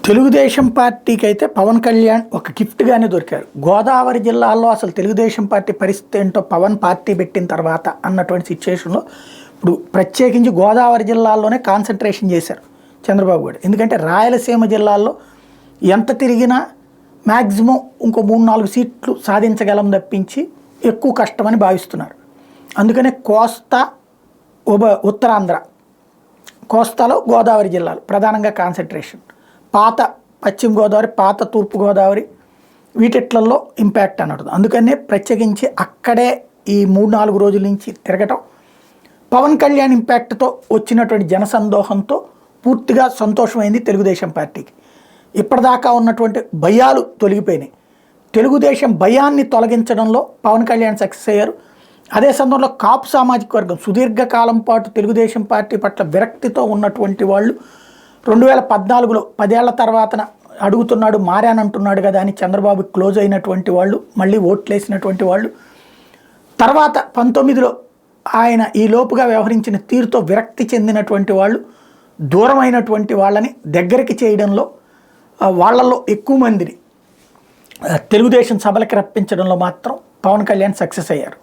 తెలుగుదేశం పార్టీకి అయితే పవన్ కళ్యాణ్ ఒక గిఫ్ట్గానే దొరికారు. గోదావరి జిల్లాలో అసలు తెలుగుదేశం పార్టీ పరిస్థితి ఏంటో పవన్ పార్టీ పెట్టిన తర్వాత అన్నటువంటి సిచ్యువేషన్లో ఇప్పుడు ప్రత్యేకించి గోదావరి జిల్లాల్లోనే కాన్సన్ట్రేషన్ చేశారు చంద్రబాబు గారు. ఎందుకంటే రాయలసీమ జిల్లాల్లో ఎంత తిరిగినా మ్యాక్సిమం ఇంకో 3-4 సీట్లు సాధించగలం తప్పించి ఎక్కువ కష్టమని భావిస్తున్నారు. అందుకనే కోస్తా ఉత్తరాంధ్ర, కోస్తాలో గోదావరి జిల్లాలు ప్రధానంగా కాన్సన్ట్రేషన్, పాత పశ్చిమ గోదావరి, పాత తూర్పు గోదావరి వీటిట్లలో ఇంపాక్ట్ అన్నట్టు. అందుకనే ప్రత్యేకించి అక్కడే ఈ 3-4 రోజుల నుంచి తిరగటం, పవన్ కళ్యాణ్ ఇంపాక్ట్తో వచ్చినటువంటి జనసందోహంతో పూర్తిగా సంతోషమైంది తెలుగుదేశం పార్టీకి. ఇప్పటిదాకా ఉన్నటువంటి భయాలు తొలగిపోయినాయి. తెలుగుదేశం భయాన్ని తొలగించడంలో పవన్ కళ్యాణ్ సక్సెస్ అయ్యారు. అదే సందర్భంలో కాపు సామాజిక వర్గం సుదీర్ఘకాలం పాటు తెలుగుదేశం పార్టీ పట్ల విరక్తితో ఉన్నటువంటి వాళ్ళు 2014లో 10 ఏళ్ల తర్వాత అడుగుతున్నాడు, మారానంటున్నాడు కదా అని చంద్రబాబు క్లోజ్ అయినటువంటి వాళ్ళు, మళ్ళీ ఓట్లేసినటువంటి వాళ్ళు, తర్వాత 19లో ఆయన ఈ లోపుగా వ్యవహరించిన తీరుతో విరక్తి చెందినటువంటి వాళ్ళు, దూరమైనటువంటి వాళ్ళని దగ్గరికి చేయడంలో వాళ్ళల్లో ఎక్కువ మందిని తెలుగుదేశం సభలకి రప్పించడంలో మాత్రం పవన్ కళ్యాణ్ సక్సెస్ అయ్యారు.